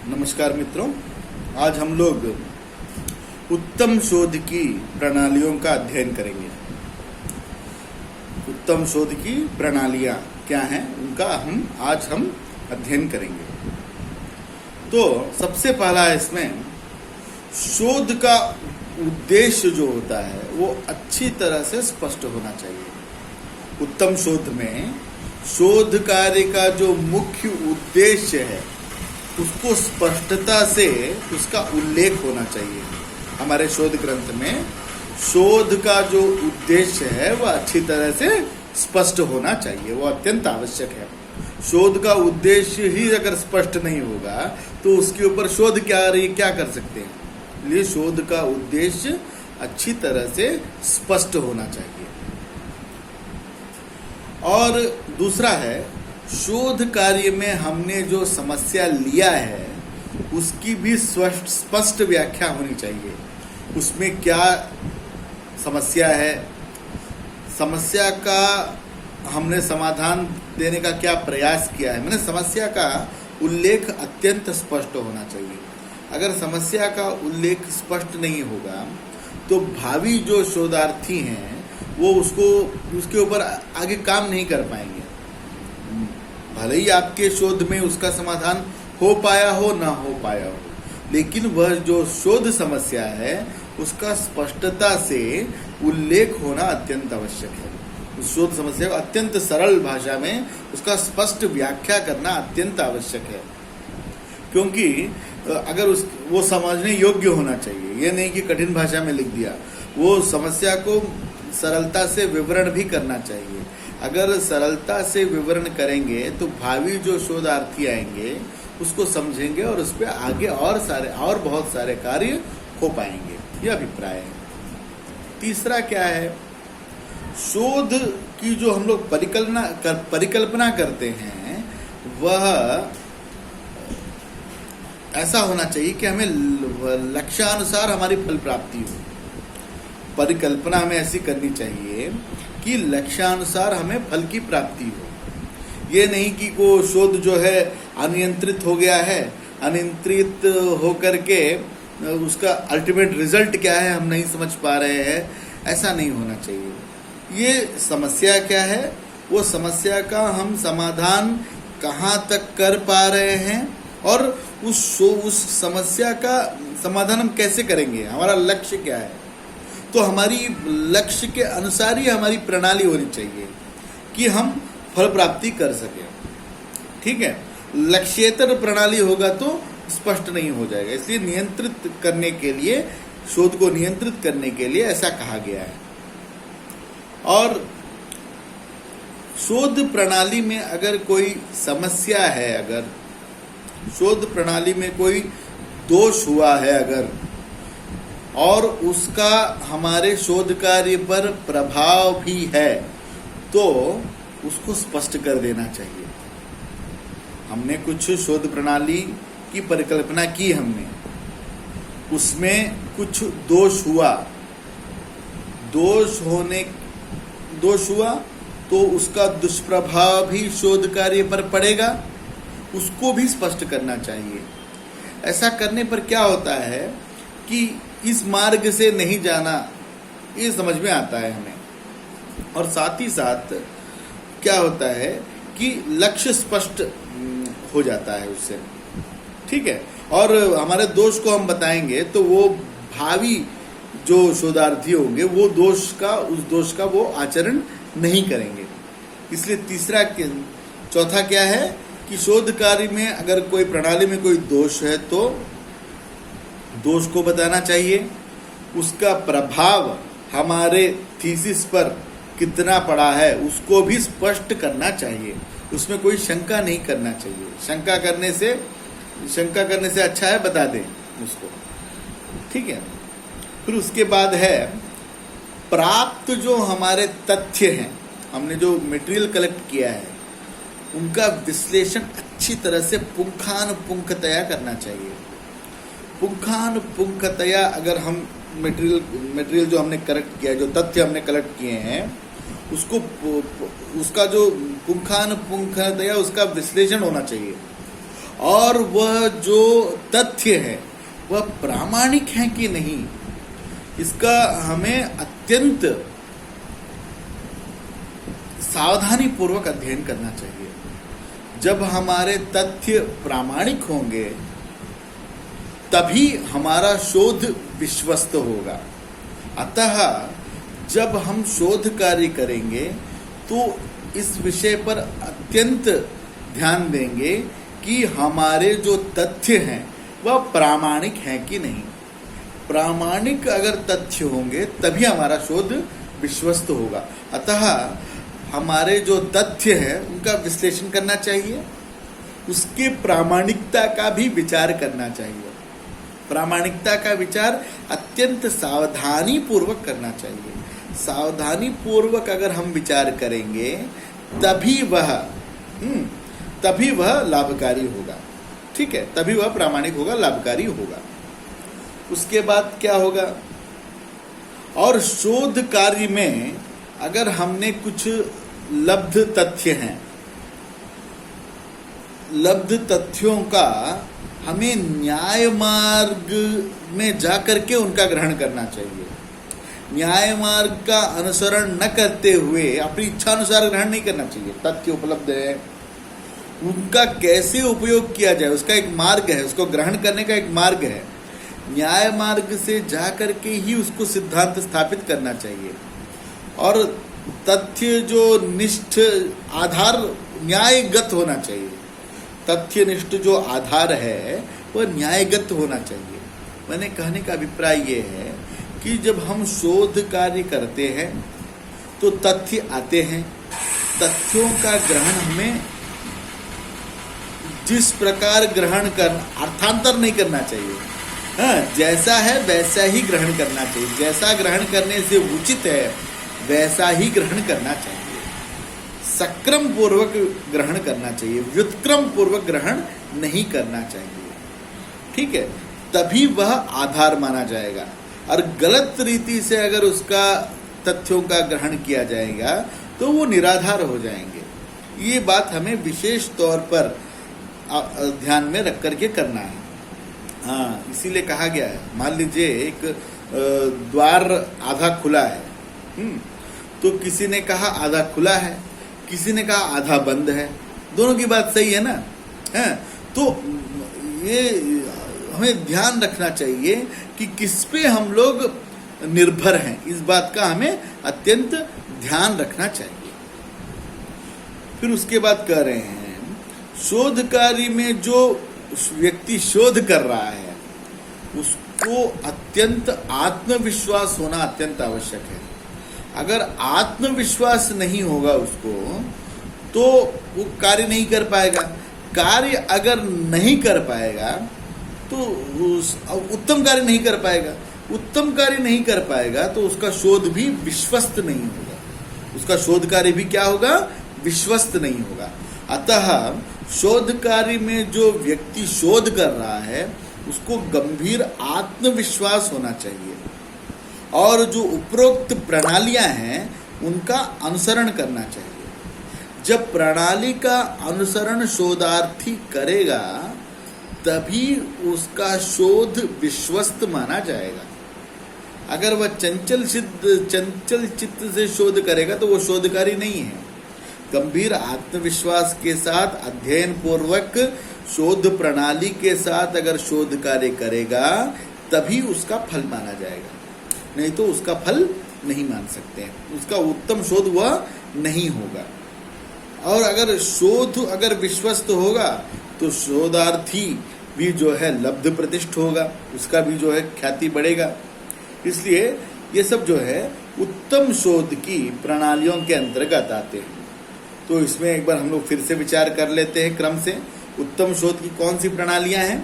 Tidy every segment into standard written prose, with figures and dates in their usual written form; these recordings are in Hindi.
नमस्कार मित्रों, आज हम लोग उत्तम शोध की प्रणालियों का अध्ययन करेंगे। उत्तम शोध की प्रणालियां क्या हैं, उनका आज हम अध्ययन करेंगे। तो सबसे पहला इसमें शोध का उद्देश्य जो होता है वो अच्छी तरह से स्पष्ट होना चाहिए। उत्तम शोध में शोध कार्य का जो मुख्य उद्देश्य है उसको स्पष्टता से उसका उल्लेख होना चाहिए। हमारे शोध ग्रंथ में शोध का जो उद्देश्य है वह अच्छी तरह से स्पष्ट होना चाहिए, वो अत्यंत आवश्यक है। शोध का उद्देश्य ही अगर स्पष्ट नहीं होगा तो उसके ऊपर शोध क्या कर सकते हैं। इसलिए शोध का उद्देश्य अच्छी तरह से स्पष्ट होना चाहिए। और दूसरा है, शोध कार्य में हमने जो समस्या लिया है उसकी भी स्पष्ट व्याख्या होनी चाहिए। उसमें क्या समस्या है, समस्या का हमने समाधान देने का क्या प्रयास किया है, मैंने समस्या का उल्लेख अत्यंत स्पष्ट होना चाहिए। अगर समस्या का उल्लेख स्पष्ट नहीं होगा तो भावी जो शोधार्थी हैं वो उसके ऊपर आगे काम नहीं कर पाएंगे। भले ही आपके शोध में उसका समाधान हो पाया हो ना हो पाया हो, लेकिन वह जो शोध समस्या है उसका स्पष्टता से उल्लेख होना अत्यंत आवश्यक है। उस शोध समस्या को अत्यंत सरल भाषा में उसका स्पष्ट व्याख्या करना अत्यंत आवश्यक है, क्योंकि अगर वो समझने योग्य होना चाहिए। ये नहीं कि कठिन भाषा में लिख दिया, वो समस्या को सरलता से विवरण भी करना चाहिए। अगर सरलता से विवरण करेंगे तो भावी जो शोधार्थी आएंगे उसको समझेंगे और उस पर आगे और बहुत सारे कार्य हो पाएंगे। यह अभिप्राय है। तीसरा क्या है, शोध की जो हम लोग परिकल्पना करते हैं वह ऐसा होना चाहिए कि हमें लक्ष्यानुसार हमारी फल प्राप्ति हो। परिकल्पना हमें ऐसी करनी चाहिए कि लक्ष्यानुसार हमें फल की प्राप्ति हो। ये नहीं कि को शोध जो है अनियंत्रित हो गया है, अनियंत्रित होकर के उसका अल्टीमेट रिजल्ट क्या है हम नहीं समझ पा रहे हैं, ऐसा नहीं होना चाहिए। ये समस्या क्या है, वो समस्या का हम समाधान कहाँ तक कर पा रहे हैं और उस समस्या का समाधान हम कैसे करेंगे, हमारा लक्ष्य क्या है। तो हमारी लक्ष्य के अनुसार ही हमारी प्रणाली होनी चाहिए कि हम फल प्राप्ति कर सकें। ठीक है, लक्ष्येतर प्रणाली होगा तो स्पष्ट नहीं हो जाएगा। इसलिए नियंत्रित करने के लिए, शोध को नियंत्रित करने के लिए ऐसा कहा गया है। और शोध प्रणाली में अगर कोई समस्या है, अगर शोध प्रणाली में कोई दोष हुआ है अगर, और उसका हमारे शोध कार्य पर प्रभाव भी है, तो उसको स्पष्ट कर देना चाहिए। हमने कुछ शोध प्रणाली की परिकल्पना की, हमने उसमें कुछ दोष हुआ, दोष हुआ तो उसका दुष्प्रभाव भी शोध कार्य पर पड़ेगा, उसको भी स्पष्ट करना चाहिए। ऐसा करने पर क्या होता है कि इस मार्ग से नहीं जाना, ये समझ में आता है हमें। और साथ ही साथ क्या होता है कि लक्ष्य स्पष्ट हो जाता है उससे। ठीक है, और हमारे दोष को हम बताएंगे तो वो भावी जो शोधार्थी होंगे वो उस दोष का वो आचरण नहीं करेंगे। इसलिए चौथा क्या है कि शोध कार्य में अगर कोई प्रणाली में कोई दोष है तो दोष को बताना चाहिए, उसका प्रभाव हमारे थीसिस पर कितना पड़ा है उसको भी स्पष्ट करना चाहिए। उसमें कोई शंका नहीं करना चाहिए। शंका करने से अच्छा है बता दें उसको। ठीक है, फिर उसके बाद है प्राप्त जो हमारे तथ्य हैं, हमने जो मटेरियल कलेक्ट किया है उनका विश्लेषण अच्छी तरह से पुंखानुपुंखतया करना चाहिए। पुंखानुपुंखतया अगर हम मटेरियल जो हमने कलेक्ट किया है, जो तथ्य हमने कलेक्ट किए हैं, उसका जो पुंखानुपुंखतया उसका विश्लेषण होना चाहिए। और वह जो तथ्य है वह प्रामाणिक है कि नहीं, इसका हमें अत्यंत सावधानी पूर्वक अध्ययन करना चाहिए। जब हमारे तथ्य प्रामाणिक होंगे तभी हमारा शोध विश्वस्त होगा। अतः जब हम शोध कार्य करेंगे तो इस विषय पर अत्यंत ध्यान देंगे कि हमारे जो तथ्य हैं वह प्रामाणिक हैं कि नहीं। प्रामाणिक अगर तथ्य होंगे तभी हमारा शोध विश्वस्त होगा। अतः हमारे जो तथ्य हैं उनका विश्लेषण करना चाहिए, उसके प्रामाणिकता का भी विचार करना चाहिए। प्रामाणिकता का विचार अत्यंत सावधानी पूर्वक करना चाहिए। सावधानी पूर्वक अगर हम विचार करेंगे तभी वह लाभकारी होगा। ठीक है, तभी वह प्रामाणिक होगा, लाभकारी होगा। उसके बाद क्या होगा, और शोध कार्य में अगर हमने कुछ लब्ध तथ्य हैं, लब्ध तथ्यों का हमें न्याय मार्ग में जाकर के उनका ग्रहण करना चाहिए। न्याय मार्ग का अनुसरण न करते हुए अपनी इच्छा अनुसार ग्रहण नहीं करना चाहिए। तथ्य उपलब्ध है, उनका कैसे उपयोग किया जाए उसका एक मार्ग है, उसको ग्रहण करने का एक मार्ग है। न्याय मार्ग से जाकर के ही उसको सिद्धांत स्थापित करना चाहिए। और तथ्य जो निष्ठ आधार न्यायगत होना चाहिए। तथ्यनिष्ठ जो आधार है वह न्यायगत होना चाहिए। मैंने कहने का अभिप्राय ये है कि जब हम शोध कार्य करते हैं तो तथ्य आते हैं, तथ्यों का ग्रहण हमें जिस प्रकार ग्रहण कर अर्थांतर नहीं करना चाहिए। हाँ, जैसा है वैसा ही ग्रहण करना चाहिए। जैसा ग्रहण करने से उचित है वैसा ही ग्रहण करना चाहिए। सक्रम पूर्वक ग्रहण करना चाहिए, व्युत्क्रम पूर्वक ग्रहण नहीं करना चाहिए। ठीक है, तभी वह आधार माना जाएगा। और गलत रीति से अगर उसका तथ्यों का ग्रहण किया जाएगा तो वो निराधार हो जाएंगे। ये बात हमें विशेष तौर पर ध्यान में रख करके करना है। हाँ, इसीलिए कहा गया है, मान लीजिए एक द्वार आधा खुला है, तो किसी ने कहा आधा खुला है, किसी ने कहा आधा बंद है। दोनों की बात सही है ना। है तो ये हमें ध्यान रखना चाहिए कि किस पे हम लोग निर्भर हैं, इस बात का हमें अत्यंत ध्यान रखना चाहिए। फिर उसके बाद कह रहे हैं शोध कार्य में जो व्यक्ति शोध कर रहा है उसको अत्यंत आत्मविश्वास होना अत्यंत आवश्यक है। अगर आत्मविश्वास नहीं होगा उसको तो वो कार्य नहीं कर पाएगा। कार्य अगर नहीं कर पाएगा तो उत्तम कार्य नहीं कर पाएगा। उत्तम कार्य नहीं कर पाएगा तो उसका शोध भी विश्वस्त नहीं होगा। उसका शोध कार्य भी क्या होगा, विश्वस्त नहीं होगा। अतः शोध कार्य में जो व्यक्ति शोध कर रहा है उसको गंभीर आत्मविश्वास होना चाहिए और जो उपरोक्त प्रणालियां हैं उनका अनुसरण करना चाहिए। जब प्रणाली का अनुसरण शोधार्थी करेगा तभी उसका शोध विश्वस्त माना जाएगा। अगर वह चंचल चित्त से शोध करेगा तो वो शोधकारी नहीं है। गंभीर आत्मविश्वास के साथ अध्ययन पूर्वक शोध प्रणाली के साथ अगर शोध कार्य करेगा तभी उसका फल माना जाएगा, नहीं तो उसका फल नहीं मान सकते हैं। उसका उत्तम शोध वह नहीं होगा। और अगर शोध अगर विश्वस्त होगा तो शोधार्थी भी जो है लब्ध प्रतिष्ठ होगा, उसका भी जो है ख्याति बढ़ेगा। इसलिए ये सब जो है उत्तम शोध की प्रणालियों के अंतर्गत आते हैं। तो इसमें एक बार हम लोग फिर से विचार कर लेते हैं क्रम से। उत्तम शोध की कौन सी प्रणालियां हैं?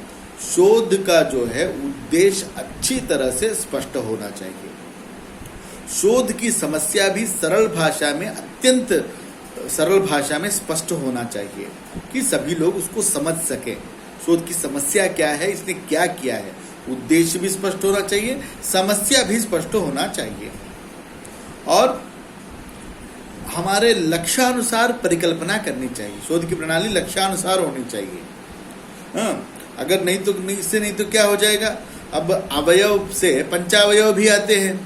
शोध का जो है उद्देश्य अच्छी तरह से स्पष्ट होना चाहिए। शोध की समस्या भी सरल भाषा में, अत्यंत सरल भाषा में स्पष्ट होना चाहिए कि सभी लोग उसको समझ सकें। शोध की समस्या क्या है, इसने क्या किया है, उद्देश्य भी स्पष्ट होना चाहिए, समस्या भी स्पष्ट होना चाहिए और हमारे लक्ष्यानुसार परिकल्पना करनी चाहिए। शोध की प्रणाली लक्ष्यानुसार होनी चाहिए। हाँ, अगर नहीं तो इससे नहीं तो क्या हो जाएगा। अब अवयव से पंचावयव भी आते हैं,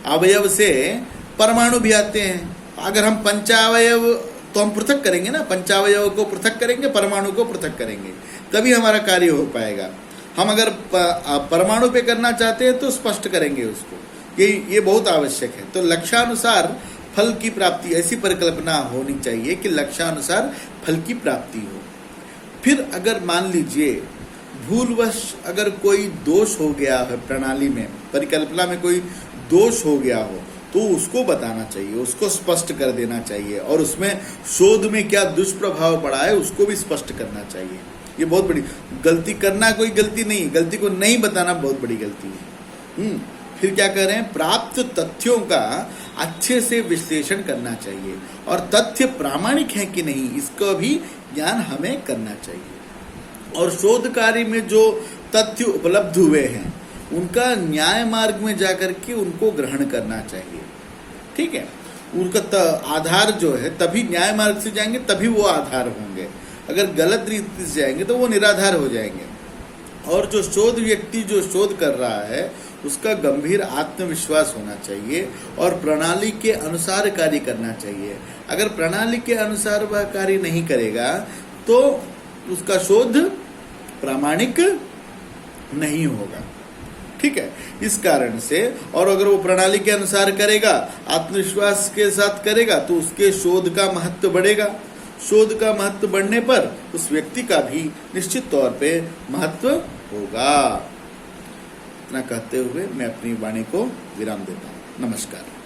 अवयव से परमाणु भी आते हैं। अगर हम पंचावयव तो हम पृथक करेंगे ना, पंचावयव को पृथक करेंगे, परमाणु को पृथक करेंगे, तभी हमारा कार्य हो पाएगा। हम अगर परमाणु पे करना चाहते हैं तो स्पष्ट करेंगे उसको, ये बहुत आवश्यक है। तो लक्ष्यानुसार फल की प्राप्ति, ऐसी परिकल्पना होनी चाहिए कि लक्ष्यानुसार फल की प्राप्ति हो। फिर अगर मान लीजिए भूलवश अगर कोई दोष हो गया है प्रणाली में, परिकल्पना में कोई दोष हो गया हो, तो उसको बताना चाहिए, उसको स्पष्ट कर देना चाहिए, और उसमें शोध में क्या दुष्प्रभाव पड़ा है उसको भी स्पष्ट करना चाहिए। ये बहुत बड़ी गलती करना, कोई गलती नहीं, गलती को नहीं बताना बहुत बड़ी गलती है। फिर क्या कह रहे हैं, प्राप्त तथ्यों का अच्छे से विश्लेषण करना चाहिए, और तथ्य प्रामाणिक है कि नहीं इसका भी ज्ञान हमें करना चाहिए। और शोध कार्य में जो तथ्य उपलब्ध हुए हैं उनका न्याय मार्ग में जाकर के उनको ग्रहण करना चाहिए। ठीक है, उनका आधार जो है, तभी न्याय मार्ग से जाएंगे तभी वो आधार होंगे। अगर गलत रीति से जाएंगे तो वो निराधार हो जाएंगे। और जो शोध व्यक्ति जो शोध कर रहा है उसका गंभीर आत्मविश्वास होना चाहिए और प्रणाली के अनुसार कार्य करना चाहिए। अगर प्रणाली के अनुसार वह कार्य नहीं करेगा तो उसका शोध प्रामाणिक नहीं होगा। ठीक है, इस कारण से, और अगर वो प्रणाली के अनुसार करेगा, आत्मविश्वास के साथ करेगा, तो उसके शोध का महत्व बढ़ेगा। शोध का महत्व बढ़ने पर उस व्यक्ति का भी निश्चित तौर पे महत्व होगा। इतना कहते हुए मैं अपनी वाणी को विराम देता हूँ। नमस्कार।